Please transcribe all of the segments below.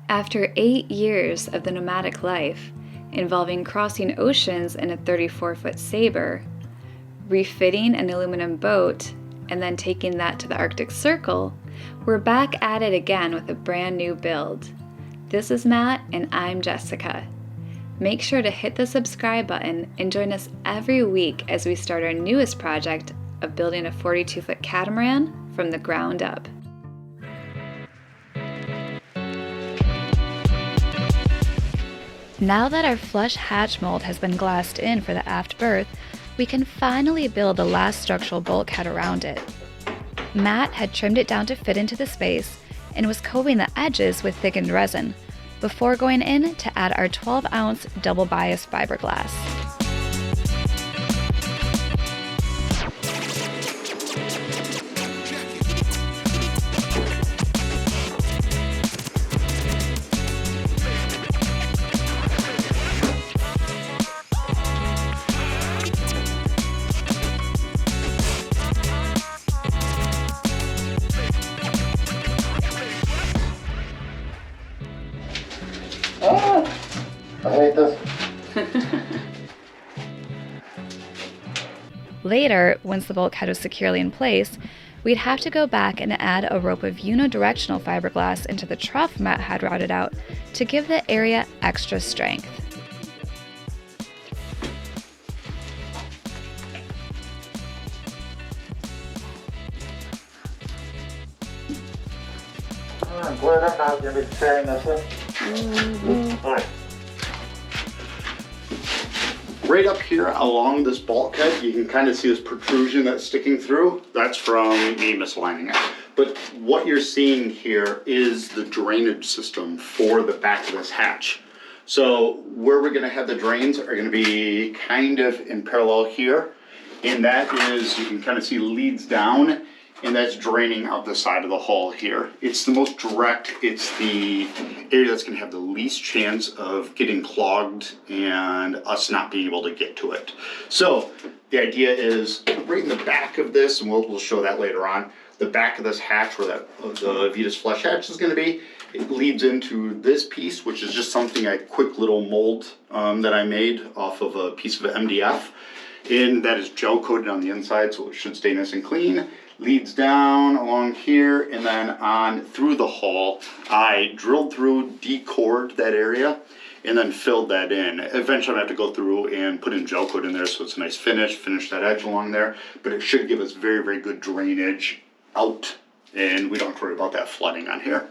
After 8 years of the nomadic life, involving crossing oceans in a 34-foot Sabre, refitting an aluminum boat, and then taking that to the Arctic Circle, we're back at it again with a brand new build. This is Matt, and I'm Jessica. Make sure to hit the subscribe button and join us every week as we start our newest project of building a 42-foot catamaran from the ground up. Now that our flush hatch mold has been glassed in for the aft berth, we can finally build the last structural bulkhead around it. Matt had trimmed it down to fit into the space and was coating the edges with thickened resin before going in to add our 12-ounce double bias fiberglass. I hate this. Later, once the bulkhead was securely in place, we'd have to go back and add a rope of unidirectional fiberglass into the trough Matt had routed out to give the area extra strength. I'm glad I'm not going to be tearing this up. Alright. Right up here along this bulkhead, you can kind of see this protrusion that's sticking through. That's from me misaligning it. But what you're seeing here is the drainage system for the back of this hatch. So where we're going to have the drains are going to be kind of in parallel here. And that is, you can kind of see leads down, and that's draining out the side of the hull here. It's the most direct, it's the area that's gonna have the least chance of getting clogged and us not being able to get to it. So the idea is right in the back of this, and we'll show that later on, the back of this hatch where the Vitas flush hatch is gonna be, it leads into this piece, which is just something, a quick little mold that I made off of a piece of MDF. And that is gel coated on the inside, so it should stay nice and clean. Leads down along here and then on through the hull. I drilled through, decored that area, and then filled that in. Eventually I have to go through and put in gel coat in there so it's a nice finish that edge along there, but it should give us very, very good drainage out, and we don't have to worry about that flooding on here.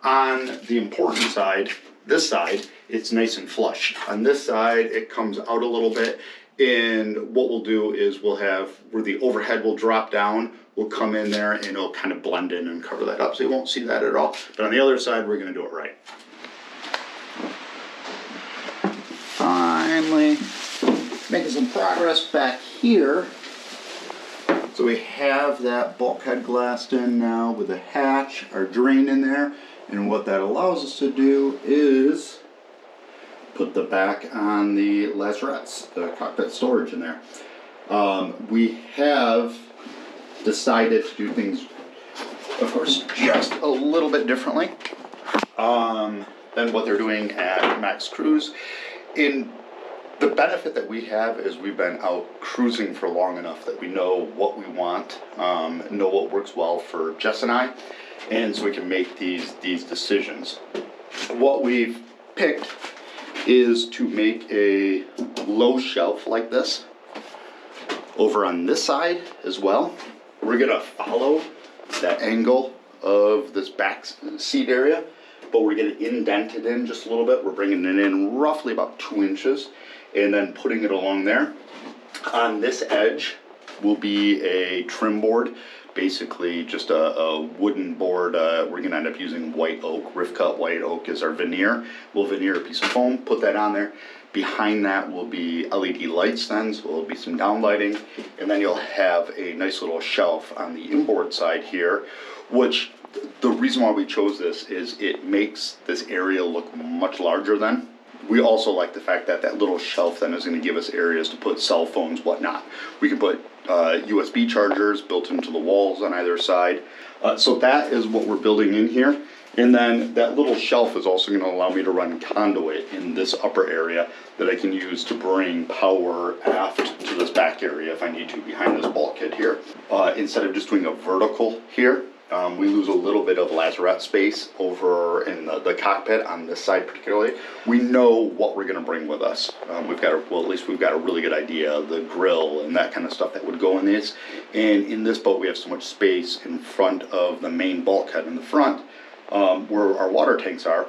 On the important side, this side, it's nice and flush. On this side, it comes out a little bit, and what we'll do is we'll have where the overhead will drop down, we'll come in there and it'll kind of blend in and cover that up, so you won't see that at all. But on the other side, we're gonna do it right. Finally making some progress back here. So we have that bulkhead glassed in now with a hatch, our drain in there, and what that allows us to do is put the back on the lazarettes, the cockpit storage in there. We have decided to do things, of course, just a little bit differently than what they're doing at Max Cruise. And the benefit that we have is we've been out cruising for long enough that we know what we want, know what works well for Jess and I, and so we can make these decisions. What we've picked is to make a low shelf like this over on this side as well. We're gonna follow that angle of this back seat area, but we're gonna indent it in just a little bit. We're bringing it in roughly about 2 inches and then putting it along there. On this edge will be a trim board, basically just a wooden board. We're gonna end up using white oak, rift cut white oak as our veneer. We'll veneer a piece of foam, put that on there. Behind that will be LED lights then, so there'll be some down lighting. And then you'll have a nice little shelf on the inboard side here, which the reason why we chose this is it makes this area look much larger then. We also like the fact that that little shelf then is going to give us areas to put cell phones, whatnot. We can put USB chargers built into the walls on either side. So that is what we're building in here. And then that little shelf is also going to allow me to run conduit in this upper area that I can use to bring power aft to this back area if I need to behind this bulkhead here. Instead of just doing a vertical here, we lose a little bit of lazarette space over in the cockpit on this side particularly. We know what we're going to bring with us. At least we've got a really good idea of the grill and that kind of stuff that would go in these. And in this boat we have so much space in front of the main bulkhead in the front where our water tanks are,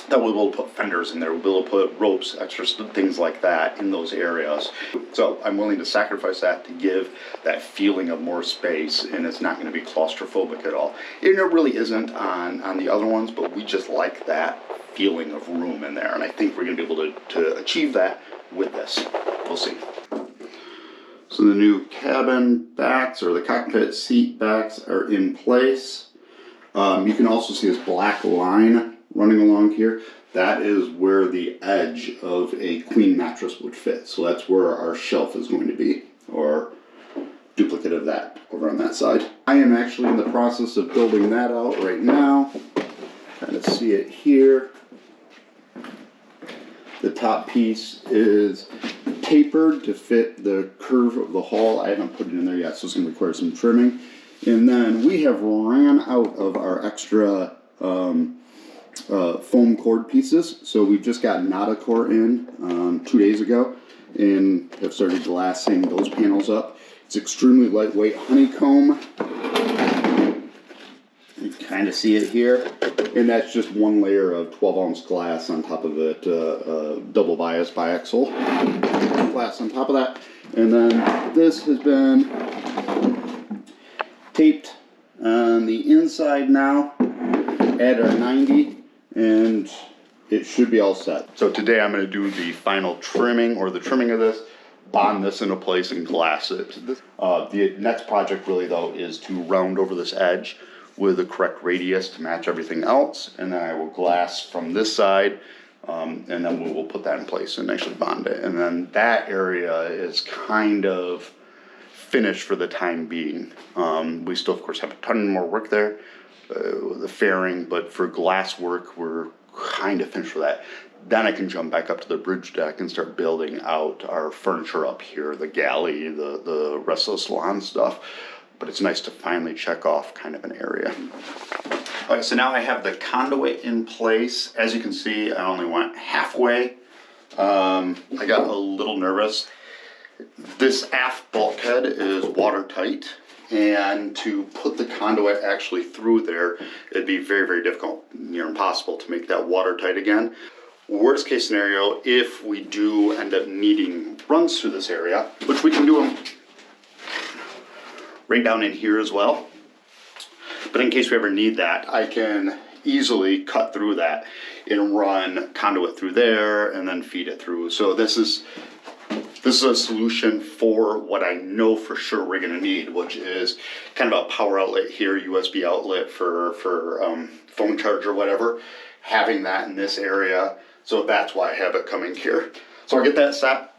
that we'll be able to put fenders in there, we'll be able to put ropes, extra things like that in those areas. So I'm willing to sacrifice that to give that feeling of more space, and it's not going to be claustrophobic at all. And it really isn't on the other ones, but we just like that feeling of room in there, and I think we're going to be able to achieve that with this. We'll see. So the new cabin backs, or the cockpit seat backs, are in place. You can also see this black line running along here. That is where the edge of a queen mattress would fit. So that's where our shelf is going to be, or duplicate of that over on that side. I am actually in the process of building that out right now. Kind of see it here. The top piece is tapered to fit the curve of the hull. I haven't put it in there yet, so it's going to require some trimming. And then we have ran out of our extra foam cord pieces, so we've just got Nada core in 2 days ago and have started glassing those panels up. It's extremely lightweight honeycomb. You kind of see it here, and that's just one layer of 12-ounce glass on top of it, double bias biaxial glass on top of that. And then this has been taped on the inside now at a 90, and it should be all set. So today I'm going to do the final trimming, or the trimming of this, bond this into place and glass it. The next project really though is to round over this edge with the correct radius to match everything else, and then I will glass from this side, and then we will put that in place and actually bond it. And then that area is kind of finished for the time being. We still of course have a ton more work there, the fairing, but for glass work we're kind of finished for that. Then I can jump back up to the bridge deck and start building out our furniture up here, the galley, the rest of the salon stuff. But it's nice to finally check off kind of an area. Alright, so now I have the conduit in place. As you can see, I only went halfway. I got a little nervous. This aft bulkhead is watertight, and to put the conduit actually through there, it'd be very, very difficult, near impossible to make that watertight again. Worst case scenario, if we do end up needing runs through this area, which we can do them right down in here as well. But in case we ever need that, I can easily cut through that and run conduit through there and then feed it through. So this is a solution for what I know for sure we're going to need, which is kind of a power outlet here, USB outlet for phone charge or whatever. Having that in this area, so that's why I have it coming here. So I'll get that set,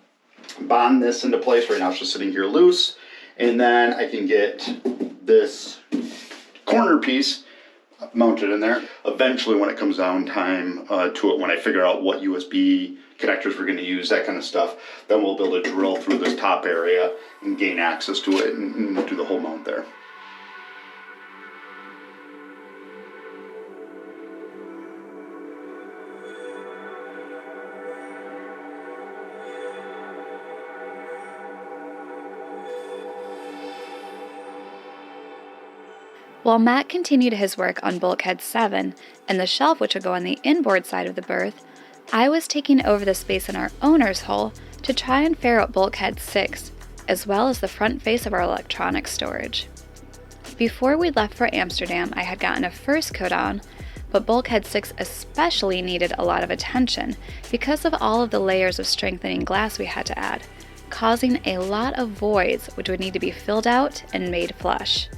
bond this into place. Right now it's just sitting here loose, and then I can get this corner piece mounted in there. Eventually, when it comes down time to it, when I figure out what USB connectors we're going to use, that kind of stuff, then we'll be able to drill through this top area and gain access to it and do the whole mount there. While Matt continued his work on Bulkhead 7 and the shelf which would go on the inboard side of the berth, I was taking over the space in our owner's hull to try and fair out Bulkhead 6, as well as the front face of our electronics storage. Before we left for Amsterdam, I had gotten a first coat on, but Bulkhead 6 especially needed a lot of attention because of all of the layers of strengthening glass we had to add, causing a lot of voids which would need to be filled out and made flush.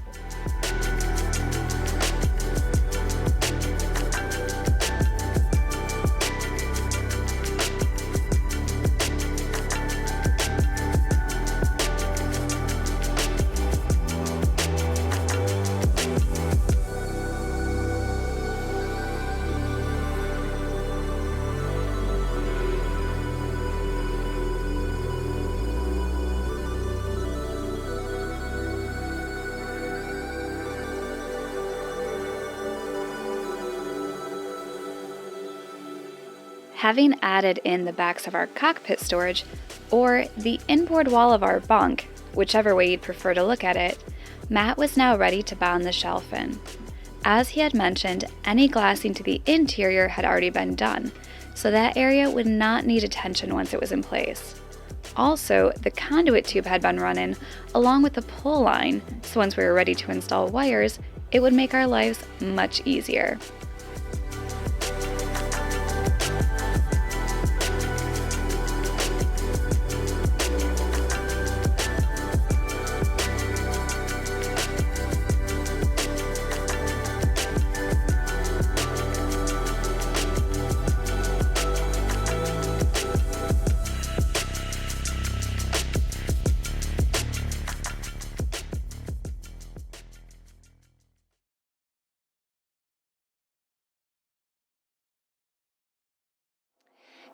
Having added in the backs of our cockpit storage, or the inboard wall of our bunk, whichever way you'd prefer to look at it, Matt was now ready to bound the shelf in. As he had mentioned, any glassing to the interior had already been done, so that area would not need attention once it was in place. Also, the conduit tube had been running along with the pull line, so once we were ready to install wires, it would make our lives much easier.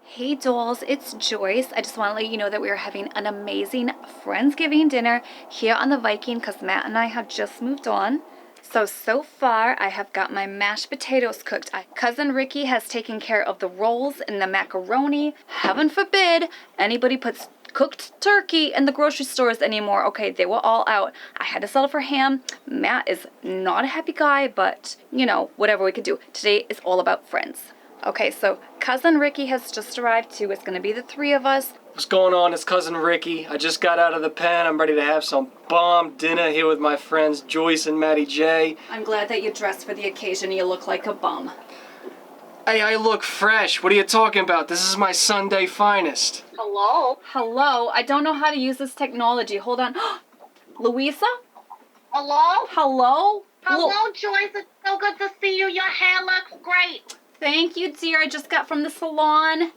Hey dolls, it's Joyce. I just want to let you know that we are having an amazing Friendsgiving dinner here on the Viking because Matt and I have just moved on. So far I have got my mashed potatoes cooked. Cousin Ricky has taken care of the rolls and the macaroni. Heaven forbid anybody puts cooked turkey in the grocery stores anymore. Okay, they were all out. I had to settle for ham. Matt is not a happy guy, but you know, whatever we could do. Today is all about friends. Okay, so Cousin Ricky has just arrived too. It's gonna be the three of us. What's going on? It's Cousin Ricky. I just got out of the pen. I'm ready to have some bomb dinner here with my friends Joyce and Maddie J. I'm glad that you dressed for the occasion. You look like a bum. Hey, I look fresh. What are you talking about? This is my Sunday finest. Hello? Hello? I don't know how to use this technology. Hold on. Louisa? Hello? Hello? Hello, Joyce. It's so good to see you. Your hair looks great. Thank you, dear. I just got from the salon.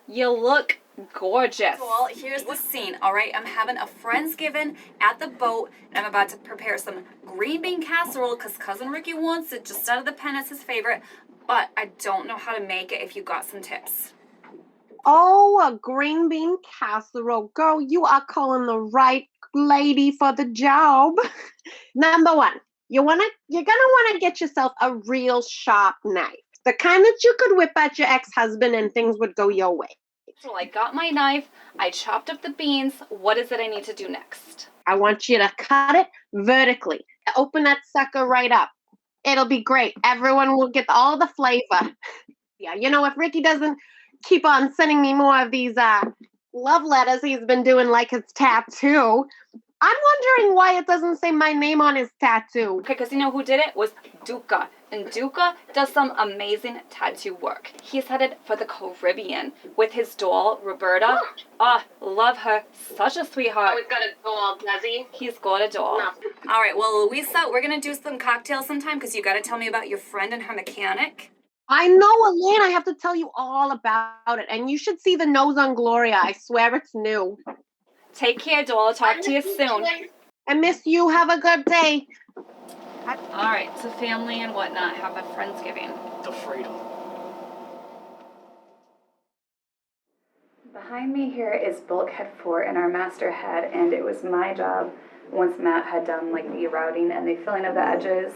You look gorgeous. Well, here's the scene, all right? I'm having a Friendsgiving at the boat, and I'm about to prepare some green bean casserole because Cousin Ricky wants it just out of the pen. It's his favorite, but I don't know how to make it if you got some tips. Oh, a green bean casserole. Girl, you are calling the right lady for the job. Number one, you're gonna want to get yourself a real sharp knife. The kind that you could whip at your ex-husband and things would go your way. So I got my knife. I chopped up the beans. What is it I need to do next? I want you to cut it vertically. Open that sucker right up. It'll be great. Everyone will get all the flavor. Yeah, you know, if Ricky doesn't keep on sending me more of these love letters he's been doing like his tattoo, I'm wondering why it doesn't say my name on his tattoo. Okay, because you know who did it? Was Duca. And Duca does some amazing tattoo work. He's headed for the Caribbean with his doll, Roberta. Love her. Such a sweetheart. Oh, he's got a doll, does he? He's got a doll. No. All right, well, Louisa, we're going to do some cocktails sometime because you got to tell me about your friend and her mechanic. I know, Elaine. I have to tell you all about it. And you should see the nose on Gloria. I swear it's new. Take care, doll. I'll talk to you soon. I miss you. Have a good day. All right, so family and whatnot have a Friendsgiving. The freedom. Behind me here is Bulkhead 4 and our master head, and it was my job, once Matt had done like the routing and the filling of the edges,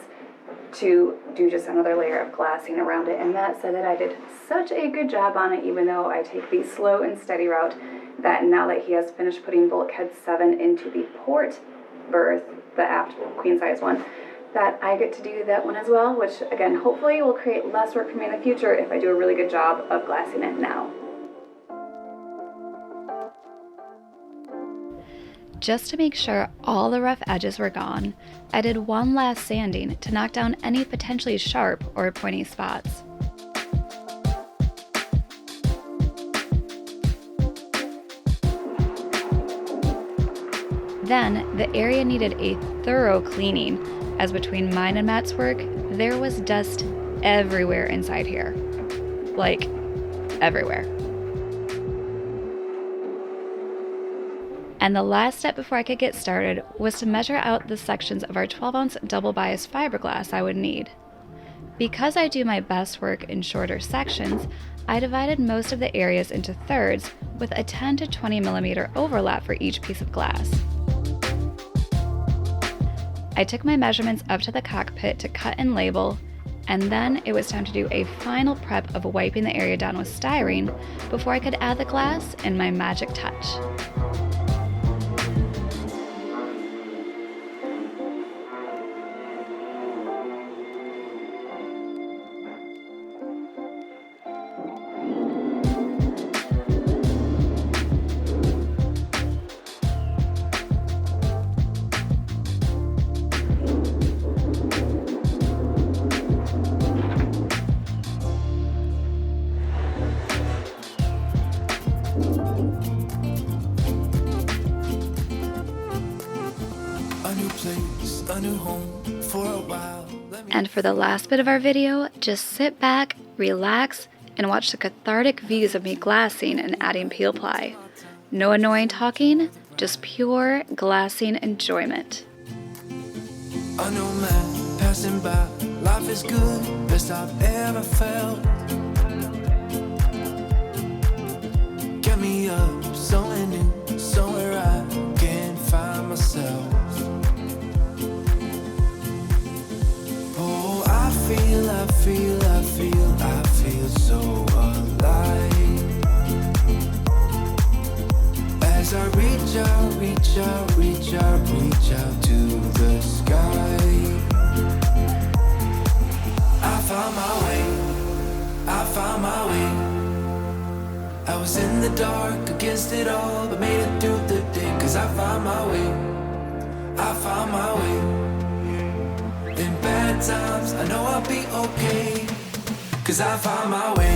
to do just another layer of glassing around it. And Matt said that I did such a good job on it, even though I take the slow and steady route, that now that he has finished putting Bulkhead 7 into the port berth, the aft queen size one, that I get to do that one as well, which again, hopefully will create less work for me in the future if I do a really good job of glassing it now. Just to make sure all the rough edges were gone, I did one last sanding to knock down any potentially sharp or pointy spots. Then, the area needed a thorough cleaning, as between mine and Matt's work, there was dust everywhere inside here. Like, everywhere. And the last step before I could get started was to measure out the sections of our 12-ounce double bias fiberglass I would need. Because I do my best work in shorter sections, I divided most of the areas into thirds with a 10 to 20 millimeter overlap for each piece of glass. I took my measurements up to the cockpit to cut and label, And then it was time to do a final prep of wiping the area down with styrene before I could add the glass and my magic touch. And for the last bit of our video, just sit back, relax, and watch the cathartic views of me glassing and adding peel ply. No annoying talking, just pure glassing enjoyment. I know man passing by, life is good, best I've ever felt. Get me up, somewhere new, somewhere I can find myself. Oh, I feel so alive. As I reach out to the sky. I found my way. I was in the dark against it all, but made it through the day. Cause I found my way. In bad times, I know I'll be okay. Cause I found my way.